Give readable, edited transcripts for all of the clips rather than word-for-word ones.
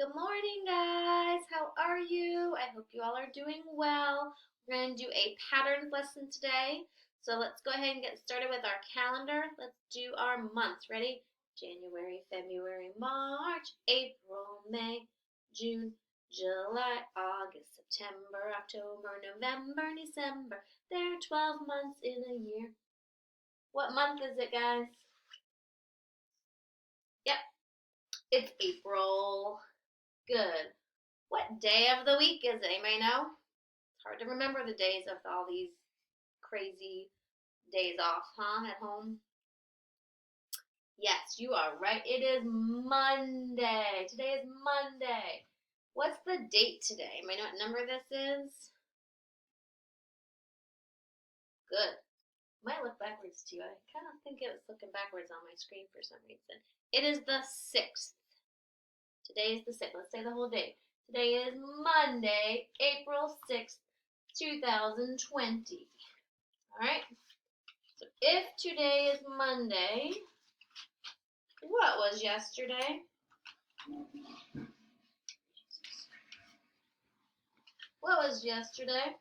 Good morning, guys. How are you? I hope you all are doing well. We're going to do a patterns lesson today. So let's go ahead and get started with our calendar. Let's do our months. Ready? January, February, March, April, May, June, July, August, September, October, November, December. There are 12 months in a year. What month is it, guys? Yep, it's April. Good. What day of the week is it? Anybody know? It's hard to remember the days of all these crazy days off, huh? At home? Yes, you are right. It is Monday. Today is Monday. What's the date today? Anybody know what number this is? Good. Might look backwards to you. I kind of think it was looking backwards on my screen for some reason. It is the 6th. Today is the 6th. Let's say the whole date. Today is Monday, April 6th, 2020. All right? So if today is Monday, what was yesterday? What was yesterday?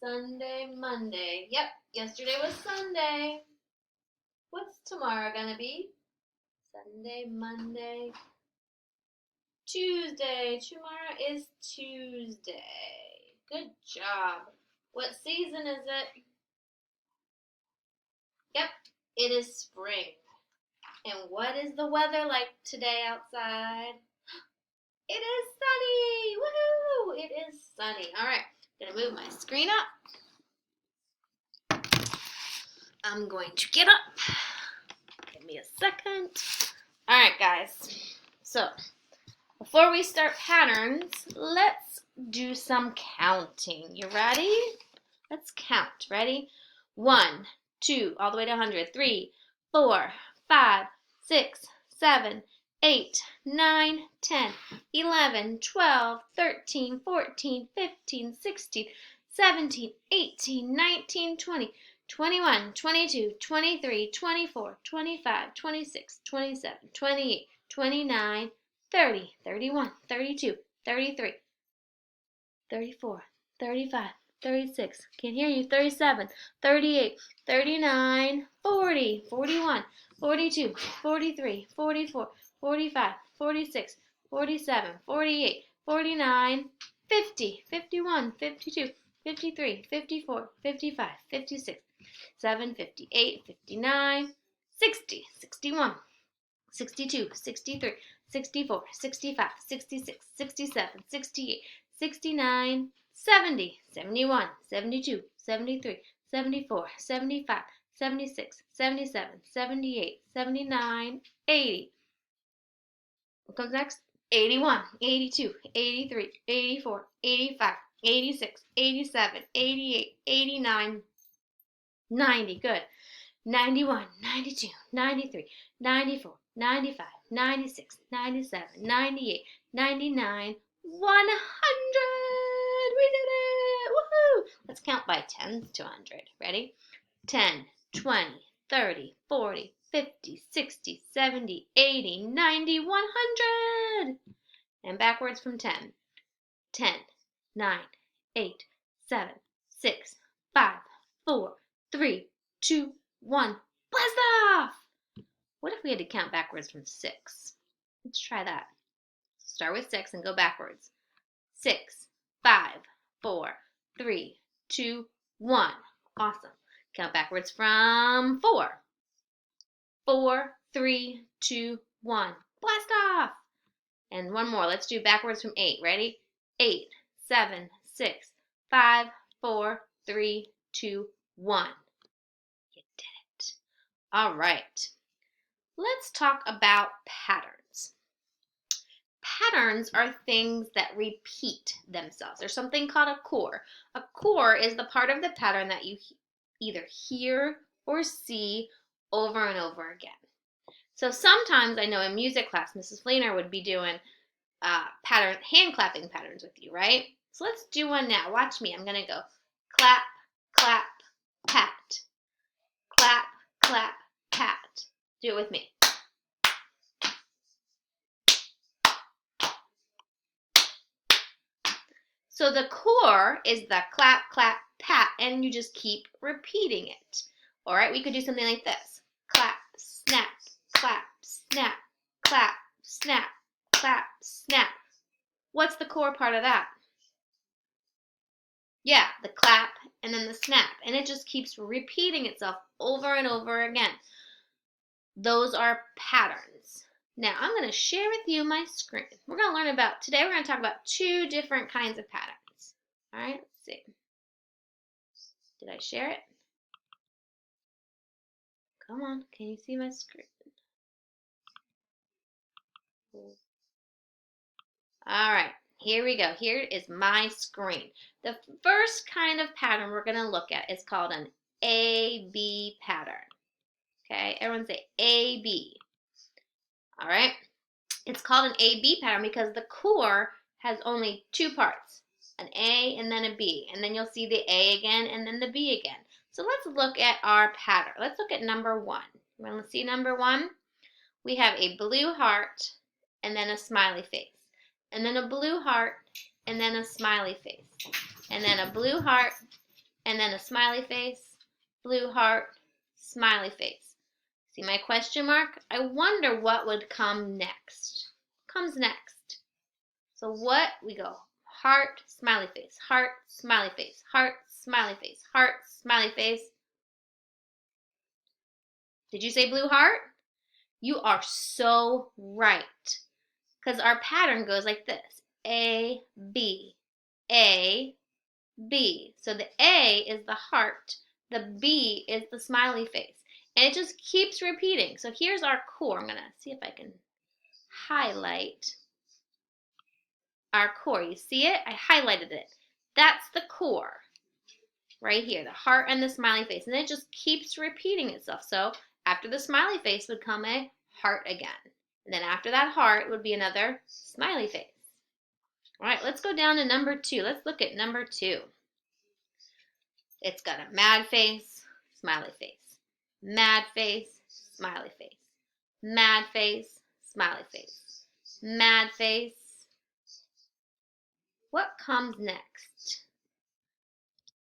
Sunday, Monday. Yep, yesterday was Sunday. What's tomorrow gonna be? Sunday, Monday, Tuesday. Tomorrow is Tuesday. Good job. What season is it? Yep, it is spring. And what is the weather like today outside? It is sunny! Woohoo! It is sunny. All right, I'm gonna move my screen up. I'm going to get up. Give me a second. All right, guys. So, before we start patterns, let's do some counting. You ready? Let's count. Ready? 1, 2, all the way to 100. 3, 4, 5, 6, 7, 8, 9, 10, 11, 12, 13, 14, 15, 16, 17, 18, 19, 20, 21, 22, 23, 24, 25, 26, 27, 28, 29, 30, 31, 32, 33, 34, 35, 36, can't hear you, 37, 38, 39, 40, 41, 42, 43, 44, 45, 46, 47, 48, 49, 50, 51, 52, 53, 54, 55, 56, 7, 58, 59, 60, 61, 62, 63, 64, 65, 66, 67, 68, 69, 70, 71, 72, 73, 74, 75, 76, 77, 78, 79, 80. What comes next? 81, 82, 83, 84, 85, 86, 87, 88, 89, 90. Good. 91, 92, 93, 94, 95, 96, 97, 98, 99, 100. We did it! Woohoo! Let's count by tens to 100. Ready? 10, 20, 30, 40, 50, 60, 70, 80, 90, 100. And backwards from 10. 10, 9, 8, 7, 6, 5, 4, 3, 2, 1. Blast off! What if we had to count backwards from 6? Let's try that. Start with 6 and go backwards. 6, 5, 4, 3, 2, 1. Awesome. Count backwards from 4. 4, 3, 2, 1. Blast off! And one more. Let's do backwards from 8. Ready? 8, 7, 6, 5, 4, 3, 2, 1. You did it. All right. Let's talk about patterns. Patterns are things that repeat themselves. There's something called a core. A core is the part of the pattern that you either hear or see over and over again. So sometimes I know in music class, Mrs. Fleener would be doing hand clapping patterns with you, right? So let's do one now. Watch me. I'm going to go clap, clap, pat. Clap, clap, pat. Do it with me. So the core is the clap, clap, pat, and you just keep repeating it. All right, we could do something like this. Clap, snap, clap, snap, clap, snap, clap, snap. What's the core part of that? Yeah, the clap and then the snap. And it just keeps repeating itself over and over again. Those are patterns. Now, I'm going to share with you my screen. Today we're going to talk about 2 different kinds of patterns. All right, let's see. Did I share it? Come on, can you see my screen? All right, here we go. Here is my screen. The first kind of pattern we're going to look at is called an A-B pattern. Okay, everyone say A-B. All right, it's called an A-B pattern because the core has only 2 parts, an A and then a B. And then you'll see the A again and then the B again. So let's look at our pattern. Let's look at number 1. You want to see number 1? We have a blue heart and then a smiley face. And then a blue heart and then a smiley face. And then a blue heart and then a smiley face. Blue heart, smiley face. See my question mark? I wonder what would come next. Comes next. So what? We go heart, smiley face, heart, smiley face, heart, smiley face, heart, smiley face. Did you say blue heart? You are so right. Because our pattern goes like this. A, B, A, B. So the A is the heart. The B is the smiley face. And it just keeps repeating. So here's our core. I'm going to see if I can highlight our core. You see it? I highlighted it. That's the core. Right here. The heart and the smiley face. And it just keeps repeating itself. So after the smiley face would come a heart again. And then after that heart would be another smiley face. All right, let's go down to number 2. Let's look at number 2. It's got a mad face, smiley face. Mad face, smiley face. Mad face, smiley face. Mad face. What comes next?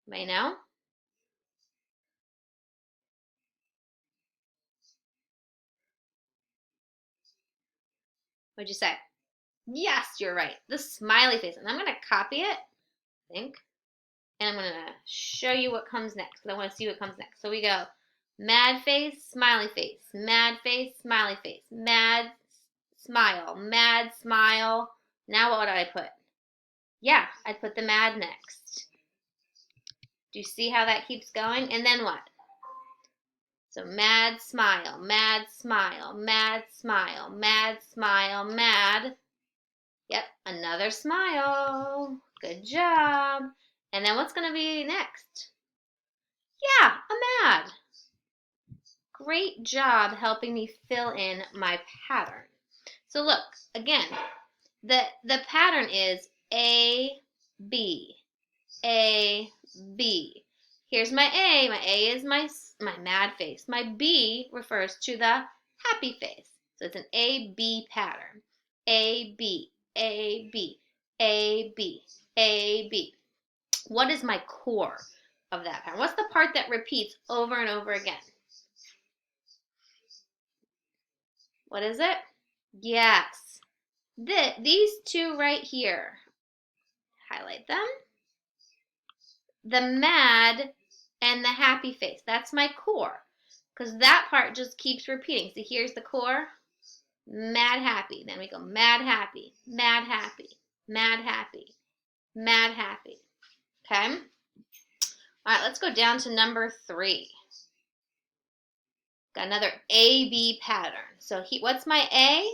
May know? What'd you say? Yes, you're right. The smiley face. And I'm going to copy it, I think. And I'm going to show you what comes next because I want to see what comes next. So we go mad face, smiley face, mad face, smiley face, mad smile, mad smile. Now what did I put? Yeah, I put the mad next. Do you see how that keeps going? And then what? So mad smile, mad smile, mad smile, mad smile, mad. Yep, another smile. Good job. And then what's going to be next? Yeah, a mad. Great job helping me fill in my pattern. So look, again, the pattern is A, B, A, B. Here's my A. My A is my mad face. My B refers to the happy face. So it's an A-B pattern. A, B, A, B, A, B, A, B. What is my core of that pattern? What's the part that repeats over and over again? What is it? Yes. These 2 right here. Highlight them. The mad and the happy face. That's my core. Because that part just keeps repeating. See, here's the core. Mad happy. Then we go mad happy, mad happy, mad happy, mad happy. Okay? All right, let's go down to number 3. Got another A-B pattern. So what's my A?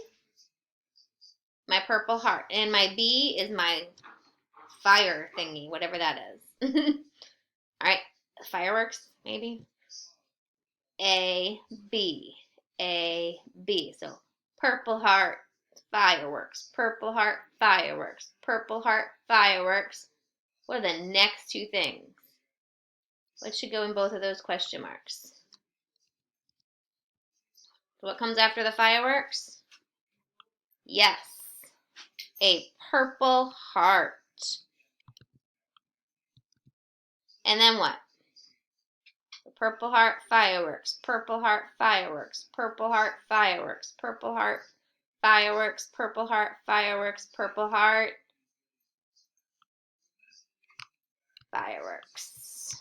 My purple heart. And my B is my fire thingy, whatever that is. All right, fireworks, maybe. A, B, A, B. So purple heart, fireworks, purple heart, fireworks, purple heart, fireworks. What are the next 2 things? What should go in both of those question marks? What comes after the fireworks? Yes, a purple heart. And then what? Purple heart, fireworks, purple heart, fireworks, purple heart, fireworks, purple heart, fireworks, purple heart, fireworks, purple heart, fireworks.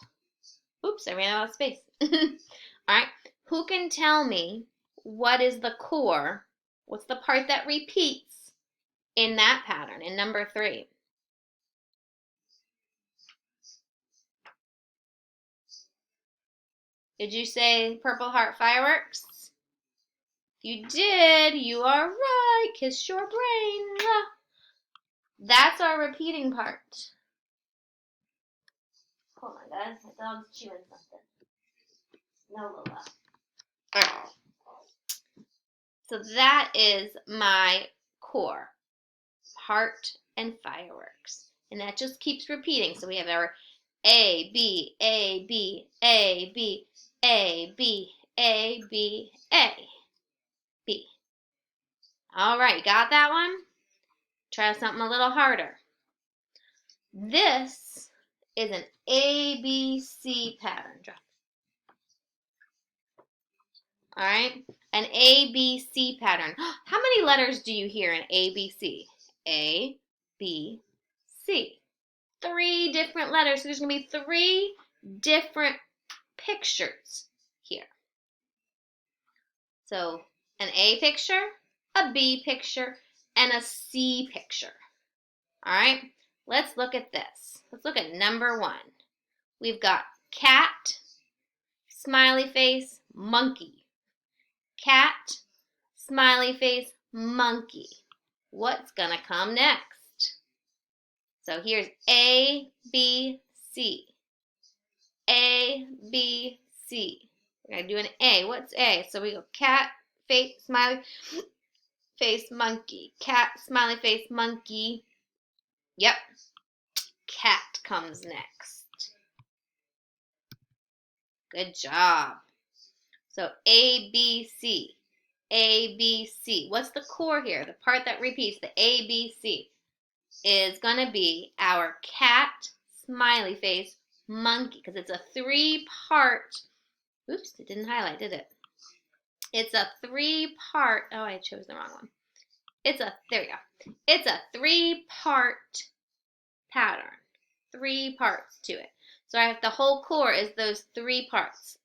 Oops, I ran out of space. All right, who can tell me what is the core? What's the part that repeats in that pattern, in number 3? Did you say purple heart fireworks? You did. You are right. Kiss your brain. That's our repeating part. Hold on, guys. My dog's chewing something. No, Lola. All right. So that is my core. Heart and fireworks. And that just keeps repeating. So we have our A, B, A, B, A, B, A, B, A, B, A, B. All right, got that one? Try something a little harder. This is an ABC pattern. All right, an ABC pattern. How many letters do you hear in ABC? A, B, C. 3 different letters. So there's going to be 3 different pictures here. So an A picture, a B picture, and a C picture. All right, let's look at this. Let's look at number 1. We've got cat, smiley face, monkey. Cat, smiley face, monkey. What's going to come next? So here's A, B, C. A, B, C. We're going to do an A. What's A? So we go cat, face, smiley face, monkey. Cat, smiley face, monkey. Yep. Cat comes next. Good job. So A, B, C. A, B, C. What's the core here? The part that repeats, the A, B, C, is going to be our cat, smiley face, monkey, because it's a 3-part. Oops, it didn't highlight, did it? It's a 3-part. Oh, I chose the wrong one. There we go. It's a 3-part pattern. 3 parts to it. So I have the whole core is those 3 parts.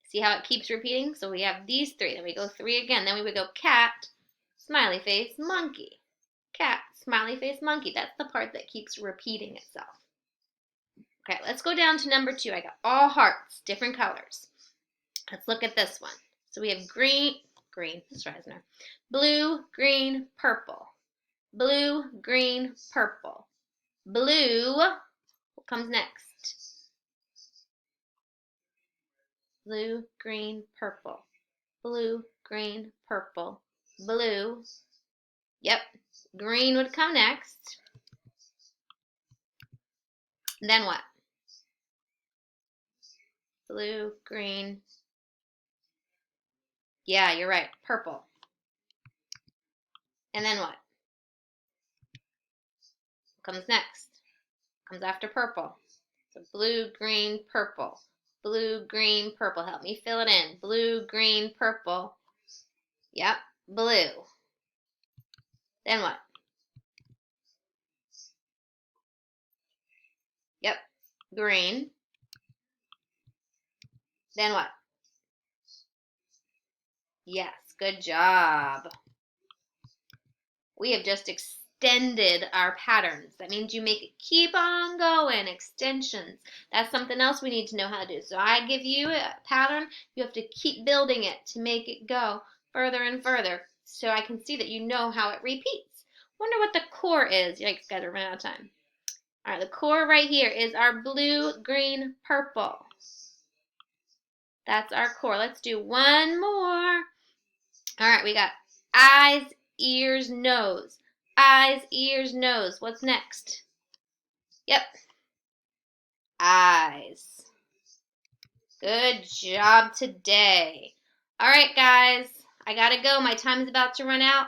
See how it keeps repeating? So we have these 3. Then we go 3 again. Then we would go cat, smiley face, monkey. Cat, smiley face, monkey. That's the part that keeps repeating itself. Okay, let's go down to number 2. I got all hearts, different colors. Let's look at this one. So we have green, that's Reisner. Blue, green, purple. Blue, green, purple. Blue, what comes next? Blue, green, purple. Blue, green, purple. Blue. Yep, green would come next. Then what? Blue, green. Yeah, you're right, purple. And then what? Comes next? Comes after purple. So blue, green, purple. Blue, green, purple. Help me fill it in. Blue, green, purple. Yep, blue. Then what? Yep, green. Then what? Yes, good job. We have just extended our patterns. That means you make it keep on going, extensions. That's something else we need to know how to do. So I give you a pattern, you have to keep building it to make it go further and further so I can see that you know how it repeats. Wonder what the core is. Yikes, guys, we're running out of time. All right, the core right here is our blue, green, purple. That's our core. Let's do one more. All right, we got eyes, ears, nose. Eyes, ears, nose. What's next? Yep. Eyes. Good job today. All right, guys. I gotta go. My time is about to run out.